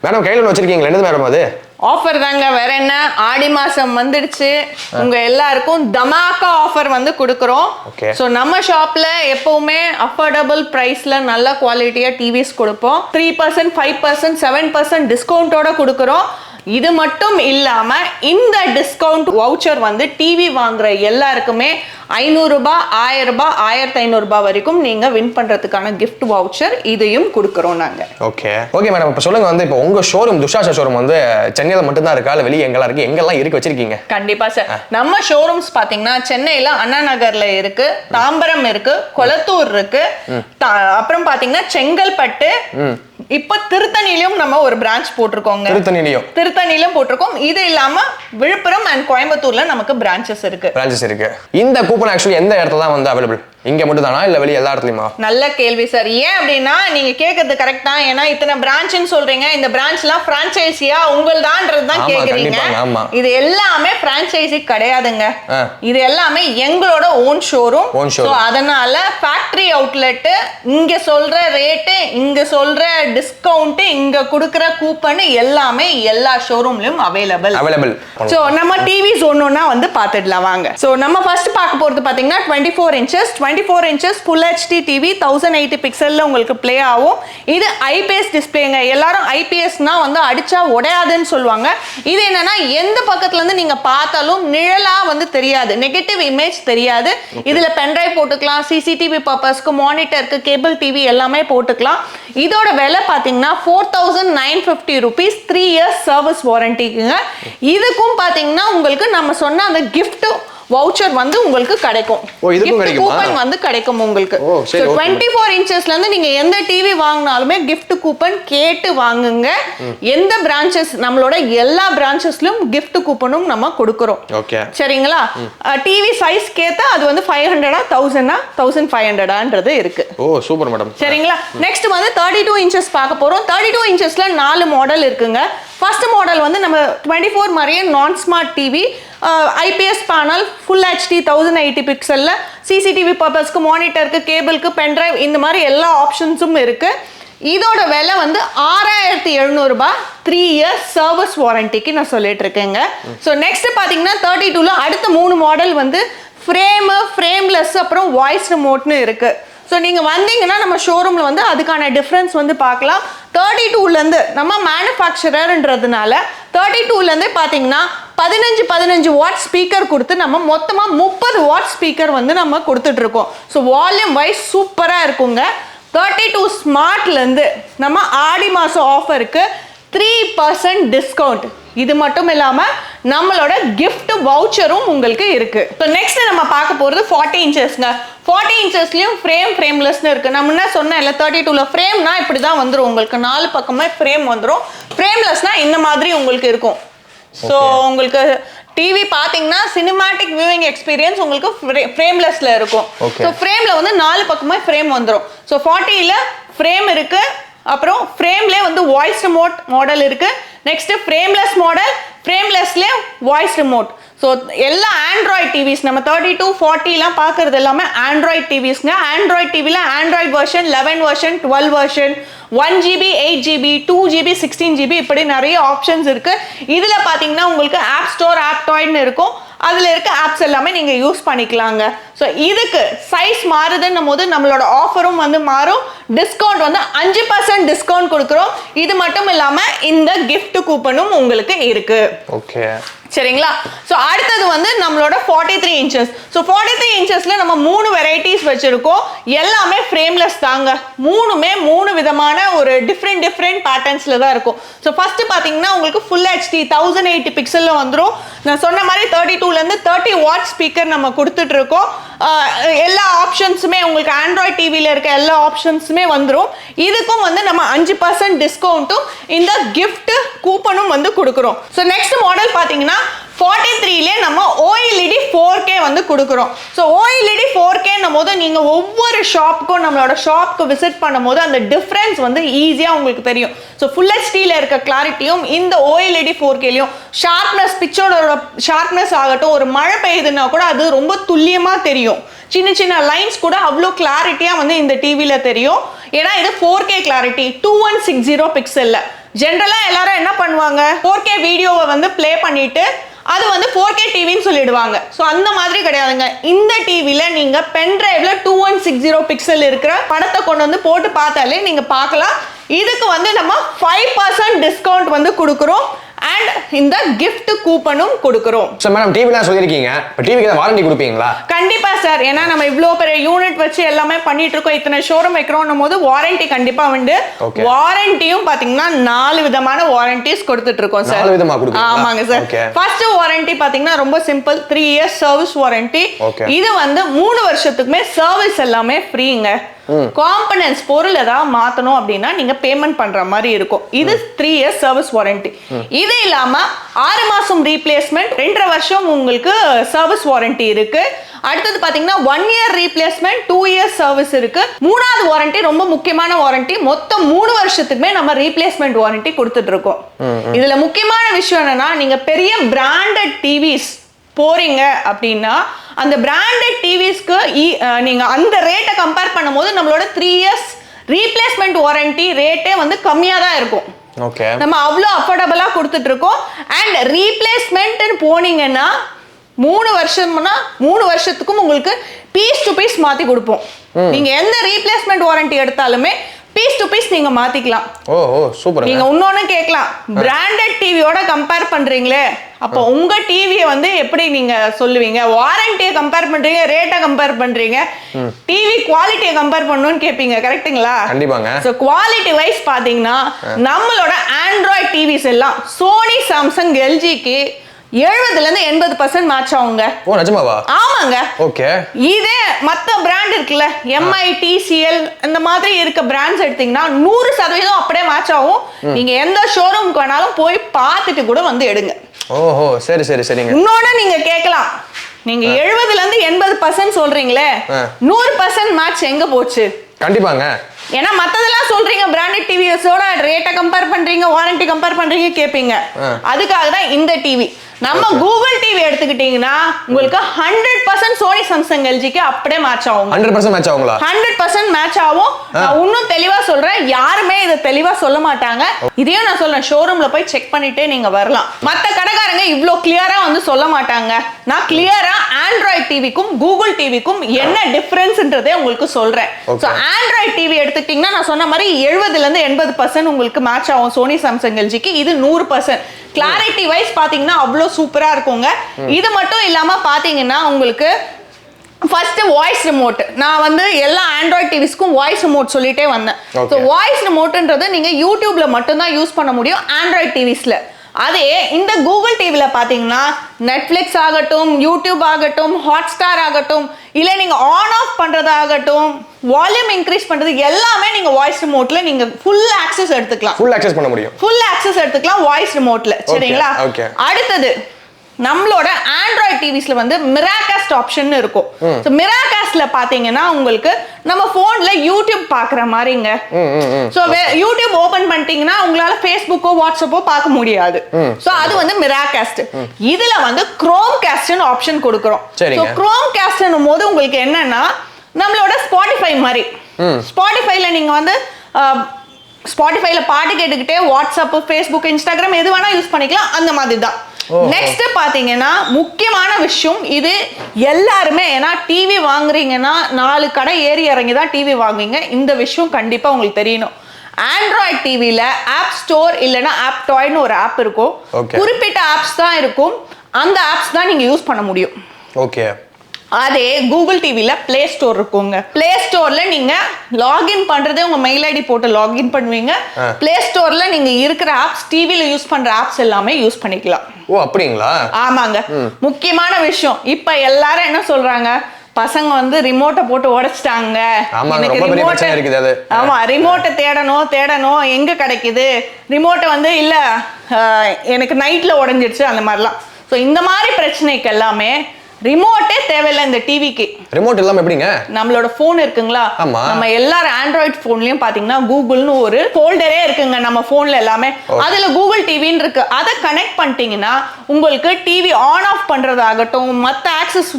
Madam கையில் ஒன்று வச்சிருக்கீங்களா? என்னது மேடம் அது? ஆஃபர் தாங்க, வேற என்ன. ஆடி மாசம் வந்துடுச்சு, உங்க எல்லாருக்கும் தமாக்கா ஆஃபர் வந்து கொடுக்குறோம். ஸோ நம்ம ஷாப்ல எப்பவுமே அஃபோர்டபுள் பிரைஸ்ல நல்ல குவாலிட்டியா டிவிஸ் கொடுப்போம். 3%, 5%, 7% டிஸ்கவுண்டோட கொடுக்குறோம். இது மட்டும் இல்லாம இந்த டிஸ்கவுண்ட் வவுச்சர் வந்து டிவி வாங்குற எல்லாருக்குமே 500 ரூபாய், 1000 ரூபாய், 1500 ரூபாய் வரைக்கும் நீங்க வின் பண்றதுக்கான கிஃப்ட் வவுச்சர் இதையும் கொடுக்குறோம் நாங்க. ஓகே மேடம், இப்போ சொல்லுங்க வந்து இப்போ உங்க ஷோரூம் துஷாஷா ஷோரூம் வந்து சென்னையில மட்டும் தான் இருக்கா, இல்ல வெளியே எங்கெல்லாம் இருக்கு, எங்கெல்லாம் இருக்கு வச்சிருக்கீங்க? கண்டிப்பா சார், நம்ம ஷோரூம்ஸ் பாத்தீங்கன்னா சென்னையில அண்ணா நகர்ல இருக்கு, தாம்பரம் இருக்கு, கொளத்தூர் இருக்கு, அப்புறம் பாத்தீங்கன்னா செங்கல்பட்டு, இப்ப திருத்தணியிலும் நம்ம ஒரு பிரான்ச் போட்டிருக்கோங்க. திருத்தணியிலும் போட்டிருக்கோம். இது இல்லாம விழுப்புரம் அண்ட் கோயம்புத்தூர்ல நமக்கு பிரான்ச்சஸ் இருக்கு. இந்த கூப்பன் ஆக்சுவலி எந்த இடத்துல தான் வந்து அவைலபிள்? இங்க மட்டும் தானா இல்ல வெளிய எல்லா இடத்துலயுமா? நல்ல கேள்வி சார். ஏன் அப்படின்னா நீங்க கேக்குறது கரெக்ட் தான். ஏன்னா இத்தனை பிரான்ச்னு சொல்றீங்க, இந்த பிரான்ச்லாம் பிரான்ச்சைசியா உங்கள்தான்றது தான் கேக்குறீங்க. இது எல்லாமே பிரான்ச்சைசி கிடையாதுங்க. இது எல்லாமே எங்களோட ஓன் ஷோரூம். சோ அதனால ஃபேக்டரி அவுட்லெட், இங்க சொல்ற ரேட், இங்க சொல்ற டிஸ்கவுண்ட், இங்க கொடுக்கிற கூப்பன் எல்லாமே எல்லா ஷோரூம்லயும் அவைலபிள். சோ நம்ம டிவிஸ் ஒன்னொன்னா வந்து பாத்துடலாம் வாங்க. சோ நம்ம ஃபர்ஸ்ட் பார்க்க போறது பாத்தீங்கன்னா 24 inches full HD TV 1080 பிக்சல்ல உங்களுக்கு ப்ளே ஆகும். இது ஐபிஎஸ் டிஸ்ப்ளேங்க. எல்லாரும் ஐபிஎஸ்னா வந்து அடிச்சா உடையாதுன்னு சொல்லுவாங்க. இது என்னன்னா எந்த பக்கத்துல இருந்து நீங்க பார்த்தாலும் நிழலா வந்து தெரியாது, நெகட்டிவ் இமேஜ் தெரியாது. இதுல பென்ட்ரைவ் போட்டுக்கலாம், சிசிடிவி பர்பஸ்க்கு, மானிட்டருக்கு, கேபிள் டிவி எல்லாமே போட்டுக்கலாம். இதோட விலை பாத்தீங்கன்னா 4950 rupees, 3 years சர்வீஸ் வாரண்டிக்குங்க. இதுக்கும் பாத்தீங்கன்னா உங்களுக்கு நம்ம சொன்ன அந்த கிஃப்ட் வவுச்சர் வந்து உங்களுக்கு கிடைக்கும். கூப்பன் வந்து கிடைக்கும் உங்களுக்கு. 24 inchesல இருந்து நீங்க எந்த டிவி வாங்கினாலுமே gift கூப்பன் கேட்டு வாங்குங்க. எந்த பிரான்ச்சஸ், நம்மளோட எல்லா பிரான்ச்சஸ்லயும் gift கூப்பனும் நம்ம கொடுக்கிறோம். சரிங்களா? டிவி சைஸ் கேத்த அது வந்து 500 1000 1500ன்றது இருக்கு. Super madam. சரிங்களா? நெக்ஸ்ட் வந்து 32 inches பார்க்க போறோம். 32 inchesல 4 மாடல் இருக்குங்க. ஃபர்ஸ்ட் மாடல் வந்து நம்ம 24 மாதிரியே non smart TV, IPS panel, full HD 1080 பிக்சல்ல, சிசிடிவி பர்பஸ்க்கு, மானிட்டருக்கு, கேபிளுக்கு, பென்ட்ரைவ், இந்த மாதிரி எல்லா ஆப்ஷன்ஸும் இருக்கு. இதோட விலை வந்து 6700 ரூபாய், 3 years சர்வீஸ் வாரண்டிக்கு நான் சொல்லிட்டு இருக்கேங்க. ஸோ நெக்ஸ்ட் பார்த்தீங்கன்னா 32ல அடுத்த 3 மாடல் வந்து ஃப்ரேம்லெஸ், அப்புறம் வாய்ஸ் ரிமோட்னு இருக்கு. ஸோ நீங்கள் வந்தீங்கன்னா நம்ம ஷோரூமில் வந்து அதுக்கான டிஃப்ரென்ஸ் வந்து பார்க்கலாம். 32லேருந்து நம்ம மேனுஃபேக்சரர்ன்றதுனால 32லேருந்தே பார்த்தீங்கன்னா 15 வாட் ஸ்பீக்கர் கொடுத்து நம்ம மொத்தமாக 30 வாட் ஸ்பீக்கர் வந்து நம்ம கொடுத்துட்ருக்கோம். ஸோ வால்யூம் வைஸ் சூப்பராக இருக்குங்க. 32 ஸ்மார்ட்லேருந்து நம்ம ஆடி மாதம் ஆஃபருக்கு 3% டிஸ்கவுண்ட். இது மட்டும் இல்லாம நம்மளோட gift வவுச்சரும் உங்களுக்கு இருக்கு. ஸோ நெக்ஸ்ட் நம்ம பார்க்க போறது 40 inchesங்க. 40 inchesலயும் ஃப்ரேம்லெஸ்னு இருக்கு. நம்ம என்ன சொன்னேன்ல 32ல ஃப்ரேம்னா இப்படி தான் வந்துடும், உங்களுக்கு 4 பக்கமே ஃப்ரேம் வந்துடும். ஃப்ரேம்லெஸ்னா இந்த மாதிரி உங்களுக்கு இருக்கும். ஸோ உங்களுக்கு டிவி பார்த்தீங்கன்னா சினிமேட்டிக் வியூவிங் எக்ஸ்பீரியன்ஸ் உங்களுக்கு ஃப்ரேம்லெஸ்ல இருக்கும். ஸோ ஃப்ரேம்ல வந்து 4 பக்கமே ஃப்ரேம் வந்துடும். ஸோ 40ல ஃப்ரேம் இருக்கு, அப்புறம் ஃப்ரேம்லேயே வந்து வாய்ஸ் ரிமோட் மாடல் இருக்கு. நெக்ஸ்ட் ஃப்ரேம்லெஸ் மாடல், ஃப்ரேம்லெஸ்லேயே வாய்ஸ் ரிமோட். ஸோ எல்லா ஆண்ட்ராய்ட் டிவிஸ் நம்ம 32, 40லாம் பார்க்கறது எல்லாமே ஆண்ட்ராய்ட் டிவிஸ்ங்க. ஆண்ட்ராய்ட் டிவியில் android version 11 version, 12 version, 1GB, 8GB, 2GB, 16GB இப்படி நிறைய ஆப்ஷன்ஸ் இருக்கு. இதில் பார்த்தீங்கன்னா உங்களுக்கு ஆப் ஸ்டோர், ஆப் டாய்னு இருக்கும். அதில் இருக்க ஆப்ஸ் எல்லாமே நீங்கள் யூஸ் பண்ணிக்கலாங்க. ஸோ இதுக்கு சைஸ் மாறுதுன்னும் போது நம்மளோட ஆஃபரும் வந்து மாறும். டிஸ்கவுண்ட் வந்து 5% டிஸ்கவுண்ட் கொடுக்குறோம். இது மட்டும் இல்லாமல் இந்த கிஃப்ட் கூப்பனும் உங்களுக்கு இருக்கு. சரிங்களா? ஸோ அடுத்தது வந்து நம்மளோட 43 inches. ஸோ 43 inchesல நம்ம 3 வெரைட்டிஸ் வச்சிருக்கோம். எல்லாமே ஃப்ரேம்லெஸ் தாங்க. மூணுமே 3 விதமான ஒரு டிஃப்ரெண்ட் பேட்டர்ன்ஸ்ல தான் இருக்கும். ஸோ ஃபர்ஸ்ட் பார்த்தீங்கன்னா உங்களுக்கு ஃபுல் HD 1080 பிக்சல்ல வந்துடும். நான் சொன்ன மாதிரி 32லேருந்து 30 வாட் ஸ்பீக்கர் நம்ம கொடுத்துட்டு இருக்கோம். எல்லா ஆப்ஷன்ஸுமே உங்களுக்கு ஆண்ட்ராய்ட் டிவியில் இருக்க எல்லா ஆப்ஷன்ஸுமே வந்துடும். இதுக்கும் வந்து நம்ம 5% டிஸ்கவுண்ட்டும் இந்த கிஃப்ட் கூப்பனும் வந்து கொடுக்குறோம். ஸோ நெக்ஸ்ட் மாடல் பார்த்தீங்கன்னா 43லே நம்ம OLED 4K வந்து கொடுக்குறோம். ஸோ OLED 4Kன்னும் போது நீங்கள் ஒவ்வொரு ஷாப்புக்கும் நம்மளோட ஷாப்புக்கு விசிட் பண்ணும்போது அந்த டிஃப்ரென்ஸ் வந்து ஈஸியாக உங்களுக்கு தெரியும். ஸோ ஃபுல் HDயில் இருக்க கிளாரிட்டியும் இந்த OLED 4Kலையும் ஷார்ப்னஸ், பிக்சரோட ஷார்ப்னஸ் ஆகட்டும், ஒரு மழை பெய்யுதுன்னா கூட அது ரொம்ப துல்லியமாக தெரியும். சின்ன சின்ன லைன்ஸ் கூட அவ்வளோ கிளாரிட்டியாக வந்து இந்த டிவியில் தெரியும். ஏன்னா இது 4K கிளாரிட்டி 2160 பிக்சல்ல. ஜென்ரலா எல்லாரும் என்ன பண்ணுவாங்க 4K வீடியோவை வந்து ப்ளே பண்ணிட்டு அது வந்து 4K டிவின்னு சொல்லிடுவாங்க. ஸோ அந்த மாதிரி கிடையாதுங்க. இந்த டிவில நீங்க பென் டிரைவ்ல 2160 பிக்சல் இருக்கிற படத்தை கொண்டு வந்து போட்டு பார்த்தாலே நீங்க பார்க்கலாம். இதுக்கு வந்து நம்ம 5% டிஸ்கவுண்ட் வந்து கொடுக்குறோம் அண்ட் இந்த gift கூப்பனும் கொடுக்குறோம். சார் மேடம் டிவிலாம் சொல்லியிருக்கீங்க, இப்போ டிவிக்கு வாரண்டி கொடுப்பீங்களா? கண்டிப்பா சார். ஏன்னா நம்ம இவ்வளோ பெரிய யூனிட் வச்சு எல்லாமே பண்ணிட்டு இருக்கோம், இத்தனை ஷோரூம் வைக்கிறோம் போது வாரண்டி கண்டிப்பா உண்டு. வாரண்டியும் பாத்தீங்கன்னா 4 விதமான வாரண்டிஸ் கொடுத்துட்டு இருக்கோம் சார். 4 விதமா கொடுக்குறீங்க? ஆமாங்க சார். ஃபர்ஸ்ட் வாரண்டி பாத்தீங்கன்னா ரொம்ப சிம்பிள், 3 இயர்ஸ் சர்வீஸ் வாரண்டி. இது வந்து 3 வருஷத்துக்குமே சர்வீஸ் எல்லாமே ஃப்ரீங்க. காம்பனன்ட்ஸ் பொருள் ஏதாவது மாத்தணும் அப்படின்னா நீங்க பேமெண்ட் பண்ற மாதிரி இருக்கும். இது 3 இயர்ஸ் சர்வீஸ் வாரண்டி. இது இல்லாம 6 மாசம் ரீப்ளேஸ்மெண்ட், 2.5 வருஷம் உங்களுக்கு சர்வீஸ் வாரண்டி இருக்கு. அடுத்தது பாத்தீங்கன்னா 1 இயர் ரீப்ளேஸ்மெண்ட், 2 இயர்ஸ் சர்வீஸ் இருக்கு. மூணாவது வாரண்டி ரொம்ப முக்கியமான வாரண்டி, மொத்தம் 3 வருஷத்துக்குமே நம்ம ரீப்ளேஸ்மெண்ட் வாரண்டி கொடுத்துட்டு இருக்கோம். இதுல முக்கியமான விஷயம் என்னன்னா, நீங்க பெரிய பிராண்டட் டிவிஸ் போறீங்க அப்படின்னா அந்த பிராண்டட் டிவிஸ்க்கு நீங்க அந்த ரேட்டை கம்பேர் பண்ணும்போது நம்மளோட 3 இயர்ஸ் ரீப்ளேஸ்மெண்ட் வாரண்டி ரேட்டே வந்து கம்மியா தான் இருக்கும். நம்ம அவ்வளோ அஃபோர்டபுளா கொடுத்துட்டு இருக்கோம். அண்ட் ரீப்ளேஸ்மெண்ட் போனீங்கன்னா 3 வருஷம்னா 3 வருஷத்துக்கும் உங்களுக்கு பீஸ் டு பீஸ் மாத்தி கொடுப்போம். நீங்க எந்த ரீப்ளேஸ்மெண்ட் வாரண்டி எடுத்தாலுமே பீஸ் டு பீஸ் நீங்க மாத்திக்கலாம். சூப்பர். நீங்க இன்னொன்னு கேட்கலாம், பிராண்டட் டிவியோட கம்பேர் பண்றீங்களே, அப்போ உங்க டிவியை வந்து எப்படி நீங்க சொல்லுவீங்க? வாரண்டியை கம்பேர் பண்றீங்க, ரேட்டை கம்பேர் பண்றீங்க, டிவி குவாலிட்டியை கம்பேர் பண்ணணும்னு கேட்பீங்க, கரெக்ட்டுங்களா? கண்டிப்பாங்க. சோ குவாலிட்டி வைஸ் பாத்தீங்கன்னா நம்மளோட ஆண்ட்ராய்ட் டிவிஸ் எல்லாம் சோனி, சாம்சங், எல்ஜிக்கு 70% இருந்து 80% மேட்ச் ஆகுங்க. ஓ நிஜமாவா? ஆமாங்க. ஓகே. இதே மத்த பிராண்ட் இருக்குல்ல, எம்ஐ, டிசிஎல் இந்த மாதிரி இருக்க பிராண்ட்ஸ் எடுத்தீங்கன்னா 100% அப்படியே மேட்ச் ஆகும். நீங்க எந்த ஷோரூமுக்கு வேணாலும் போய் பார்த்துட்டு கூட வந்து எடுங்க. ஓஹோ சரி சரி சரிங்க. இன்னொன்னு நீங்க கேட்கலாம், நீங்க 70% இருந்து 80% சொல்றீங்களே, 100% மேட்ச் எங்க போச்சு? கண்டிப்பாங்க. ஏன்னா மத்ததெல்லாம் சொல்றீங்க, பிராண்டட் டிவிஸோட ரேட்டை கம்பேர் பண்றீங்க, வாரண்டி கம்பேர் பண்றீங்க கேட்பீங்க. அதுக்காக தான் இந்த டிவி. நம்ம கூகுள் டிவி எடுத்துக்கிட்டீங்கன்னா உங்களுக்கு 100% சோனி, சாம்சங், எல்ஜிக்கு அப்படியே மேட்ச் ஆகும். 100% மேட்ச் ஆகுங்களா? 100% மேட்ச் ஆகும். நான் இன்னும் தெளிவா சொல்றேன், யாருமே இதை தெளிவா சொல்ல மாட்டாங்க. இதையும் நான் சொல்றேன், ஷோரூம்ல போய் செக் பண்ணிட்டே நீங்க வரலாம். மத்த கடைக்காரங்க இவ்ளோ கிளியரா வந்து சொல்ல மாட்டாங்க. நான் கிளியரா ஆண்ட்ராய்ட் டிவிக்கும் கூகுள் டிவிக்கும் என்ன டிஃபரன்ஸ்ன்றதே உங்களுக்கு சொல்றேன். சோ ஆண்ட்ராய்ட் டிவி எடுத்துக்கிட்டீங்கன்னா நான் சொன்ன மாதிரி 70% இருந்து 80% உங்களுக்கு மேட்ச் ஆகும் சோனி, சாம்சங், எல்ஜிக்கு. இது 100%. கிளாரிட்டி வைஸ் பாத்தீங்கன்னா அவ்வளோ சூப்பரா இருக்குங்க. இது மட்டும் இல்லாம பாத்தீங்கன்னா உங்களுக்கு ஃபர்ஸ்ட் வாய்ஸ் ரிமோட், நான் வந்து எல்லா ஆண்ட்ராய்ட் டிவிஸ்க்கும் வாய்ஸ் ரிமோட் சொல்லிட்டே வந்தேன். ஸோ வாய்ஸ் ரிமோட்ன்றது நீங்க யூடியூப்ல மட்டும்தான் யூஸ் பண்ண முடியும் ஆண்ட்ராய்ட் டிவிஸ்ல. அதே இந்த கூகுள் டிவில பாத்தீங்கன்னா நெட்ஃபிளிக்ஸ் ஆகட்டும், யூடியூப் ஆகட்டும், ஹாட்ஸ்டார் ஆகட்டும், இல்ல நீங்க ஆன் ஆஃப் பண்றதாகட்டும், வால்யூம் இன்க்ரீஸ் பண்றது எல்லாமே நீங்க வாய்ஸ் ரிமோட்ல நீங்க ஃபுல் ஆக்சஸ் எடுத்துக்கலாம். ஃபுல் ஆக்சஸ் பண்ண முடியும். ஃபுல் ஆக்சஸ் எடுத்துக்கலாம் வாய்ஸ் ரிமோட்ல. சரிங்களா? அடுத்தது நம்மளோட ஆண்ட்ராய்ட் டிவிஸ்ல வந்து மிராகாஸ்ட் ஆப்ஷன் இருக்கும். சோ மிராகாஸ்ட்ல பாத்தீங்கன்னா உங்களுக்கு நம்ம போன்ல யூடியூப் பாக்குற மாதிரிங்க. சோ யூடியூப் ஓபன் பண்ணிட்டீங்கன்னா உங்களால ஃபேஸ்புக்கோ வாட்ஸ்அப்போ பார்க்க முடியாது. சோ அது வந்து மிராகாஸ்ட். இதுல வந்து குரோம் காஸ்ட்னு ஆப்ஷன் கொடுக்கிறோம். சோ குரோம் காஸ்ட்னும் போது உங்களுக்கு என்னன்னா நம்மளோட ஸ்பாட்டிஃபை மாதிரி. ஸ்பாட்டிஃபைல நீங்க வந்து ஸ்பாட்டிஃபைல பாட்டு கேட்டுக்கிட்டே வாட்ஸ்அப், ஃபேஸ்புக், இன்ஸ்டாகிராம் எது வேணா யூஸ் பண்ணிக்கலாம். அந்த மாதிரி தான். நெக்ஸ்ட் பாத்தீங்கன்னா முக்கியமான விஷயம் இது எல்லாருமே, ஏன்னா டிவி வாங்குறீங்கன்னா 4 கடை ஏறி இறங்கி தான் டிவி வாங்குவீங்க. இந்த விஷயம் கண்டிப்பா உங்களுக்கு தெரியணும். ஆண்ட்ராய்ட் டிவில ஆப் ஸ்டோர் இல்லைன்னா ஆப் டாய்னு ஒரு ஆப் இருக்கும். குறிப்பிட்ட ஆப்ஸ் தான் இருக்கும். அந்த ஆப்ஸ் தான் நீங்க யூஸ் பண்ண முடியும். ஓகே. அதே கூகுள் டிவில பிளே ஸ்டோர் இருக்குங்க. பிளே ஸ்டோர்ல நீங்க லாகின் பண்றதே உங்க மெயில் ஐடி போட்டு லாகின் பண்ணுவீங்க. பிளே ஸ்டோர்ல நீங்க இருக்கிற ஆப்ஸ், டிவில யூஸ் பண்ற ஆப்ஸ் எல்லாமே யூஸ் பண்ணிக்கலாம். ஓ அப்படிங்களா? ஆமாங்க. முக்கியமான விஷயம், இப்ப எல்லாரும் என்ன சொல்றாங்க, பசங்க வந்து ரிமோட்டை போட்டு உடைச்சிட்டாங்க. ஆமா, ரிமோட்டை தேடணும் எங்க கிடைக்குது, ரிமோட்டை வந்து இல்ல எனக்கு நைட்ல உடைஞ்சிடுச்சு, அந்த மாதிரிலாம். ஸோ இந்த மாதிரி பிரச்சனைக்கு எல்லாமே ரிமோட்டே தேவையில்லை இந்த டிவிக்கு. ரிமோட் இல்லாம எப்படிங்க? நம்மளோட போன் இருக்குங்களா, நம்ம எல்லாரும் ஆண்ட்ராய்ட் போன்லயும் பாத்தீங்கன்னா கூகுள்னு ஒரு ஃபோல்டரே இருக்குங்க நம்ம போன்ல எல்லாமே. அதுல கூகுள் டிவின்னு இருக்கு. அதை கனெக்ட் பண்ணிட்டீங்கன்னா உங்களுக்கு டிவி ஆன் ஆஃப் பண்றதாகட்டும், மத்த ஆக்சஸ்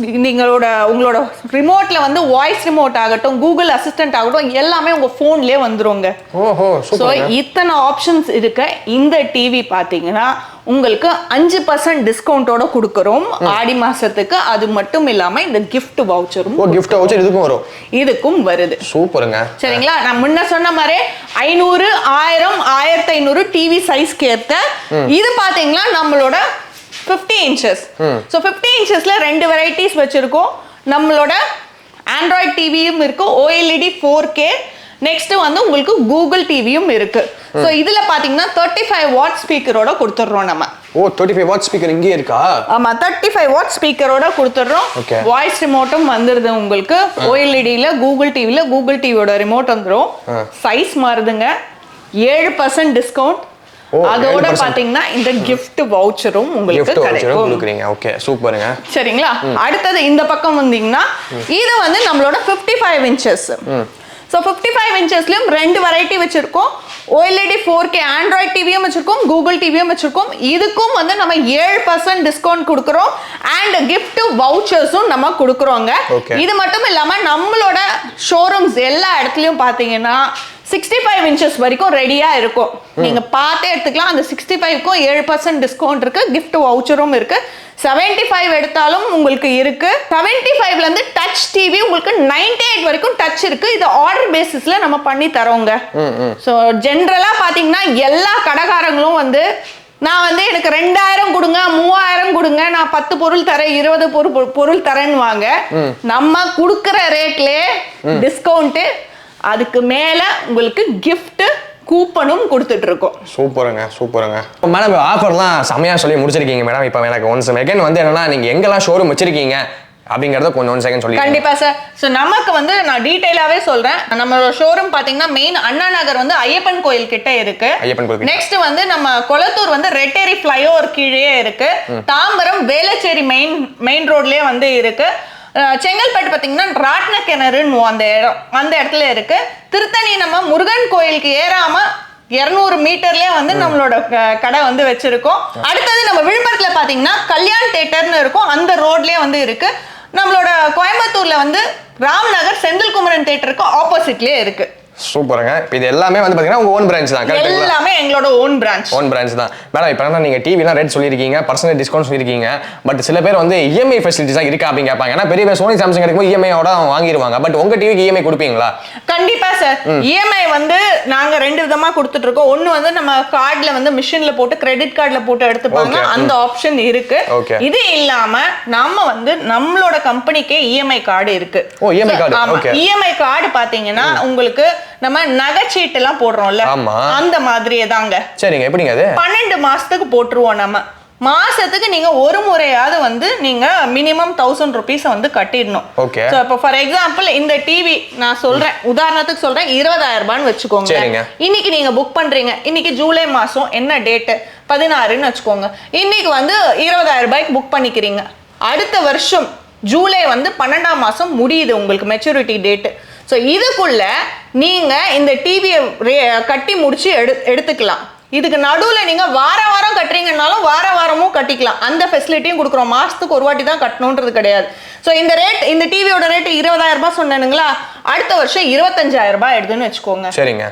உங்களோட ரிமோட்ல வந்து வாய்ஸ் ரிமோட் ஆகட்டும், கூகுள் அசிஸ்டன்ட் ஆகட்டும், எல்லாமே உங்க போன்லயே வந்துருங்க. ஓஹோ, சோ இத்தனை ஆப்ஷன்ஸ் இருக்கு. இந்த டிவி பாத்தீங்கன்னா உங்களுக்கு 5% டிஸ்கவுண்டோட கொடுக்கறோம் ஆடி மாசத்துக்கு. அது மட்டும் இல்லாம இந்த gift voucherம். gift voucher இதுக்கும் வருது. சூப்பருங்க. சரிங்களா? நான் முன்ன சொன்ன மாதிரி 500, 1000, 1500 டிவி சைஸ் கேட்ட இது பாத்தீங்கன்னா நம்மளோட 50 inches. சோ 50 inchesல ரெண்டு வெரைட்டிஸ் வச்சிருக்கோம். நம்மளோட ஆண்ட்ராய்ட் டிவியும் இருக்கு, OLED 4K. நெக்ஸ்ட் வந்து உங்களுக்கு கூகுள் டிவியும் இருக்கு. சோ இதுல பாத்தீங்கன்னா 35 வாட் ஸ்பீக்கரோட கொடுத்துறோம் நம்ம. ஓ, 35 வாட் ஸ்பீக்கர் இங்கே இருக்கா? ஆமா, 35 வாட் ஸ்பீக்கரோட கொடுத்துறோம். வாய்ஸ் ரிமோட்டும் வந்துருது உங்களுக்கு. OLEDல கூகுள் டிவில கூகுள் டிவியோட ரிமோட் வந்துரும். சைஸ் மாறுதுங்க. 7% டிஸ்கவுண்ட். அதோட பாத்தீங்கன்னா இந்த gift voucherம் உங்களுக்கு கிடைக்கும். ஓகே, சூப்பருங்க. சரிங்களா? அடுத்தது இந்த பக்கம் வந்தீங்கன்னா இது வந்து நம்மளோட 55 inches. ஸோ 55 inchesலயும் ரெண்டு வெரைட்டி வச்சிருக்கோம். OLED 4K ஆண்ட்ராய்ட் டிவியும் வச்சிருக்கோம், கூகுள் டிவியும் வச்சிருக்கோம். இதுக்கும் வந்து நம்ம 7% டிஸ்கவுண்ட் கொடுக்குறோம் அண்ட் gift வவுச்சர்ஸும் நம்ம கொடுக்குறோங்க. இது மட்டும் இல்லாம நம்மளோட ஷோரூம்ஸ் எல்லா இடத்துலயும் பாத்தீங்கன்னா 65 inches வரைக்கும் ரெடியா இருக்கும். நீங்க பார்த்தே எடுத்துக்கலாம். அந்த 65க்கும் 7% டிஸ்கவுண்ட் இருக்கு, gift வவுச்சரும் இருக்கு. 75 எடுத்தாலும் உங்களுக்கு இருக்கு. 75ல இருந்து டச் டிவி உங்களுக்கு 98 வரைக்கும் டச் இருக்கு. இது ஆர்டர் பேசிஸ்ல நம்ம பண்ணி தரோங்க. சோ ஜெனரலா பாத்தீங்கன்னா எல்லா கடைக்காரங்களும் வந்து நான் வந்து எனக்கு 2000 கொடுங்க, 3000 கொடுங்க, நான் 10 பொருள் தரேன், 20 பொருள் தரேன்னு வாங்க. நம்ம கொடுக்குற ரேட்லயே டிஸ்கவுண்ட், அதுக்கு மேல உங்களுக்கு gift கூப்பனும் கொடுத்துட்டு இருக்கோம். சூப்பருங்க, சூப்பருங்க மேடம். ஆஃபர்லாம் செமையா சொல்லி முடிச்சிருக்கீங்க மேடம். இப்போ எனக்கு ஒன் செகண்ட் வந்து என்னன்னா, நீங்க எங்கெல்லாம் ஷோரூம் வச்சிருக்கீங்க அப்படிங்கறத கொஞ்சம் 1 செகண்ட் சொல்லி. கண்டிப்பா சார். சோ நமக்கு வந்து நான் டீடைலாவே சொல்றேன். நம்மளோட ஷோரூம் பாத்தீங்கன்னா மெயின் அண்ணா நகர் வந்து ஐயப்பன் கோயில் கிட்ட இருக்கு. நெக்ஸ்ட் வந்து நம்ம கொளத்தூர் வந்து ரெட்டேரி ஃப்ளைஓவர் கீழே இருக்கு. தாம்பரம் வேளச்சேரி மெயின் ரோட்லயே வந்து இருக்கு. செங்கல்பட்டு பாத்தீங்கன்னா ராட்ன கிணறுன்னு அந்த இடத்துல இருக்கு. திருத்தணி நம்ம முருகன் கோயிலுக்கு ஏறாம 200 மீட்டர்லயே வந்து நம்மளோட கடை வந்து வச்சிருக்கோம். அடுத்தது நம்ம விழுப்புரத்துல பாத்தீங்கன்னா கல்யாண் தியேட்டர்னு இருக்கும், அந்த ரோட்லயே வந்து இருக்கு. நம்மளோட கோயம்புத்தூர்ல வந்து ராம்நகர் செந்தில் குமரன் தியேட்டருக்கு ஆப்போசிட்லயே இருக்கு. சூப்பருங்க. இது எல்லாமே வந்து பாத்தீங்கன்னா உங்க ஓன் பிரான்ச் தான். கரெக்ட்டா? எல்லாமே எங்களோட ஓன் பிரான்ச் தான். மேடம் இப்போ என்ன நீங்க டிவிலாம் ரேட் சொல்லிருக்கீங்க, பர்சனல் டிஸ்கவுண்ட் சொல்லிருக்கீங்க. பட் சில பேர் வந்து EMI ஃபெசிலிட்டிஸ் இருக்கா அப்படின்னு கேட்பாங்க. ஏன்னா பெரிய சோனி சாம்சங் எடுக்கும்போது EMI ஓட வாங்கிடுவாங்க. பட் உங்க டிவிக்கு EMI கொடுப்பீங்களா? கண்டிப்பா சார். EMI வந்து நாங்க ரெண்டு விதமா கொடுத்துட்டு இருக்கோம். ஒன்னு வந்து நம்ம கார்டுல வந்து மிஷின்ல போட்டு கிரெடிட் கார்டுல போட்டு எடுத்துப்பாங்க, அந்த ஆப்ஷன் இருக்கு. இது இல்லாம நாம வந்து நம்மளோட கம்பெனிக்கே EMI கார்டு இருக்கு. ஓ, EMI card. Okay. EMI card பாத்தீங்கன்னா உங்களுக்கு நம்ம நகைச்சீட்டு எல்லாம் போடுறோம்ல, அந்த மாதிரியே தாங்க. சரிங்க. எப்படிங்க அது? 12 மாசத்துக்கு போட்டுருவோம் நம்ம. மாசத்துக்கு நீங்க ஒரு முறையாவது வந்து நீங்க மினிமம் 1000 rupees வந்து கட்டிடணும். ஓகே. சோ இப்போ ஃபார் எக்ஸாம்பிள் இந்த டிவி நான் சொல்றேன், உதாரணத்துக்கு சொல்றேன், 20000 ரூபாய்னு வெச்சுக்கோங்க. இன்னைக்கு நீங்க புக் பண்றீங்க. இன்னைக்கு ஜூலை மாசம் என்ன டேட்? 16ன்னு வெச்சுக்கோங்க. இன்னைக்கு வந்து 20000 ரூபாய்க்கு புக் பண்ணிக்கிறீங்க. அடுத்த வருஷம் ஜூலை வந்து 12ஆம் மாசம் முடியுது உங்களுக்கு மெச்சூரிட்டி டேட். ஸோ இதுக்குள்ள நீங்க இந்த டிவியை கட்டி முடிச்சு எடுத்துக்கலாம். இதுக்கு நடுவில் நீங்க வாரம் கட்டுறீங்கன்னாலும் வாரமும் கட்டிக்கலாம். அந்த ஃபெசிலிட்டியும் கொடுக்குறோம். மாசத்துக்கு ஒரு வாட்டி தான் கட்டணுன்றது கிடையாது. ஸோ இந்த டிவியோட ரேட் 20000 ரூபாய் சொன்னேனுங்களா, அடுத்த வருஷம் 25000 ரூபாய் எடுத்துன்னு வச்சுக்கோங்க. சரிங்க.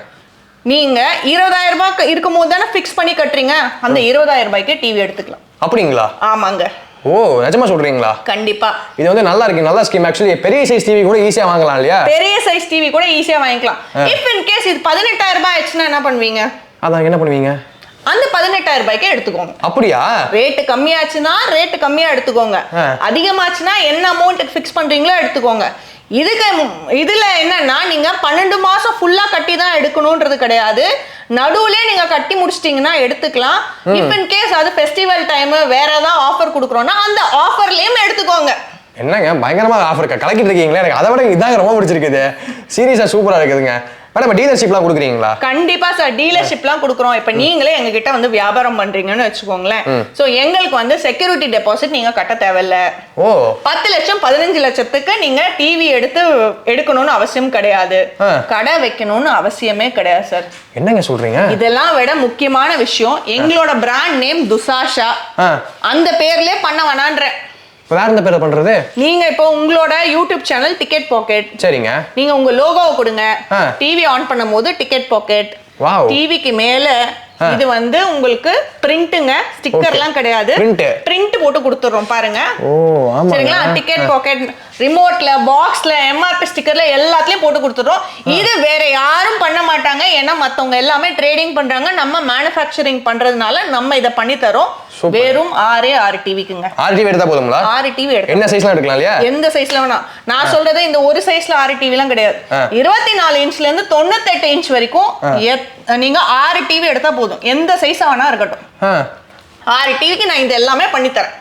நீங்க 20000 ரூபாய்க்கு இருக்கும் போது தானே ஃபிக்ஸ் பண்ணி கட்டுறீங்க, அந்த 20000 ரூபாய்க்கு டிவி எடுத்துக்கலாம். அப்படிங்களா? ஆமாங்க. ஓ, நிஜமா சொல்றீங்களா? கண்டிப்பா. இது வந்து நல்லா இருக்கு, நல்ல ஸ்கீம். ஆக்சுவலி பெரிய சைஸ் டிவி கூட ஈஸியா வாங்கலாம் இல்லையா? பெரிய சைஸ் டிவி கூட ஈஸியா வாங்கிக்கலாம். இஃப் இன் கேஸ் இது 18000 ரூபாய் ஆச்சுன்னா என்ன பண்ணுவீங்க? அதான் என்ன பண்ணுவீங்க? அந்த 18000 ரூபாய்க்கு எடுத்துக்கோங்க. அப்படியா? ரேட் கம்மியாச்சுன்னா ரேட் கம்மியா எடுத்துக்கோங்க, அதிகமாச்சுன்னா என்ன அமௌண்ட் ஃபிக்ஸ் பண்றீங்களோ எடுத்துக்கோங்க. இதுல என்னன்னா நீங்க 12 மாசம் ஃபுல்லா கட்டி தான் எடுக்கணும்ன்றது கிடையாது. நடுவுல நீங்க கட்டி முடிச்சிட்டீங்கன்னா எடுத்துக்கலாம். இஃப் இன் கேஸ் அது ஃபெஸ்டிவல் டைம் வேற ஏதாவது ஆஃபர் கொடுக்குறோம்னா அந்த ஆஃபர்லயும் எடுத்துக்கோங்க. என்னங்க பயங்கரமா ஆஃபர் கலக்கிட்டு இருக்கீங்களே, எனக்கு அதை விட இதாங்க ரொம்ப பிடிச்சிருக்குது. சீரியஸா சூப்பரா இருக்குதுங்க. மேடம் டீலர்ஷிப்லாம் கொடுக்குறீங்களா? கண்டிப்பா சார், டீலர்ஷிப்லாம் கொடுக்குறோம். இப்போ நீங்களே எங்ககிட்ட வந்து வியாபாரம் பண்றீங்கன்னு வச்சுக்கோங்களேன். ஸோ எங்களுக்கு வந்து செக்யூரிட்டி டெபாசிட் நீங்க கட்ட தேவையில்ல. 10 லட்சம் 15 லட்சத்துக்கு நீங்க டிவி எடுக்கணும்னு அவசியம் கிடையாது, கடை வைக்கணும்னு அவசியமே கிடையாது சார். என்னங்க சொல்றீங்க? இதெல்லாம் விட முக்கியமான விஷயம், எங்களோட பிராண்ட் நேம் துசாஷா. அந்த பேர்லயே பண்ண வேணான்ற. வேற என்ன பேர் பண்றது? நீங்க இப்போ உங்களோட யூடியூப் சேனல் டிக்கெட் பாக்கெட். சரிங்க. நீங்க உங்க லோகோவை கொடுங்க, டிவி ஆன் பண்ணும்போது டிக்கெட் பாக்கெட். டிவிக்கு மேல இது வந்து உங்களுக்கு பிரிண்ட்ங்க, ஸ்டிக்கர்லாம் கிடையாது, பிரிண்ட் போட்டு கொடுத்துறோம் பாருங்க. சரிங்களா? டிக்கெட் பாக்கெட், ரிமோட்ல, பாக்ஸ்ல, எம்ஆர்பி ஸ்டிக்கர்ல எல்லாத்துலயும் போட்டு கொடுத்துறோம். இது வேற யாரும் பண்ண மாட்டாங்க. ஏன்னா மத்தவங்க எல்லாமே ட்ரேடிங் பண்றாங்க, நம்ம மேனுஃபேக்சரிங் பண்றதுனால நம்ம இத பண்ணி தரோம். வெறும் 6 டிவிக்குங்க. 6 டிவி எடுத்தா போதுங்களா? 6 டிவி எடுத்தா என்ன சைஸ்ல எடுக்கலாம் இல்லையா? எந்த சைஸ்ல வேணா. நான் சொல்றது இந்த ஒரு சைஸ்ல 6 டிவிலாம் கிடையாது. 24 இன்ச்ல இருந்து 98 இன்ச் வரைக்கும் நீங்க 6 டிவி எடுத்தா போதும். எந்த சைஸா வேணா இருக்கட்டும். 6 டிவிக்கு நான் இது எல்லாமே பண்ணி தரேன்.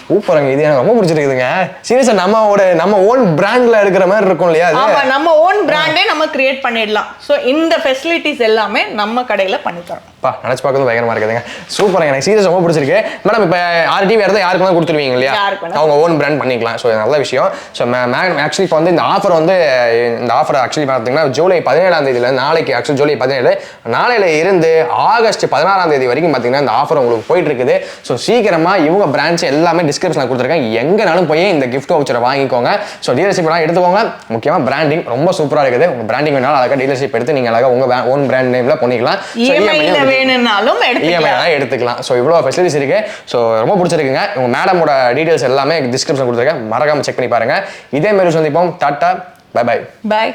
சூப்பருங்க, இது எனக்கு ரொம்ப பிடிச்சிருக்குதுங்க. சீரியஸா நம்ம ஓன் பிராண்ட்ல எடுக்கிற மாதிரி இருக்கும் இல்லையா? ஆமா, நம்ம ஓன் பிராண்டே நம்ம கிரியேட் பண்ணிடலாம். சோ இந்த ஃபெசிலிட்டிஸ் எல்லாமே நம்ம கடையில பண்ணி தரோம். நினைச்சு பார்க்கறது பயங்கரமா இருக்குதுங்க. சூப்பருங்க, எனக்கு சீரியஸ் ரொம்ப பிடிச்சிருக்கு. மேடம் இப்போ 6 டிவி எடுத்தா யாருக்கு வேணா கொடுத்துருவீங்க இல்லையா? அவங்க ஓன் பிராண்ட் பண்ணிக்கலாம். ஸோ நல்ல விஷயம். ஸோ ஆக்சுவலி இப்போ வந்து இந்த ஆஃபர் ஆக்சுவலி பார்த்தீங்கன்னா ஜூலை 17ஆம் தேதியில நாளைக்கு, ஆக்சுவலி ஜூலை 17 நாளையில இருந்து ஆகஸ்ட் 16ஆம் தேதி வரைக்கும் பார்த்தீங்கன்னா இந்த ஆஃபர் உங்களுக்கு போயிட்டு இருக்குது. ஸோ சீக்கிரமா இவங்க பிராண்ட்ஸ் எல்லாமே டிஸ்கிரிப்ஷனில் கொடுத்துருக்கேன். எங்கனாலும் போய் இந்த கிஃப்ட் வவுச்சரை வாங்கிக்கோங்க. ஸோ டீலர்ஷிப்லாம் எடுத்துக்கோங்க. முக்கியமாக பிராண்டிங் ரொம்ப சூப்பராக இருக்குது. உங்க பிராண்டிங் வேணாலும் அழகாக டீலர்ஷிப் எடுத்து நீங்க அழகாக உங்க ஓன் பிராண்ட் நேம்ல பண்ணிக்கலாம். வேணும்னாலும் எடுத்துக்கலாம். ஸோ இவ்வளோ ஃபெசிலிட்டிஸ் இருக்கு. ஸோ ரொம்ப பிடிச்சிருக்குங்க. உங்க மேடமோட டீடைல்ஸ் எல்லாமே டிஸ்கிரிப்ஷன் கொடுத்துருக்கேன், மறக்காம செக் பண்ணி பாருங்க. இதே மாதிரி சந்திப்போம். Tata, bye bye. பாய்.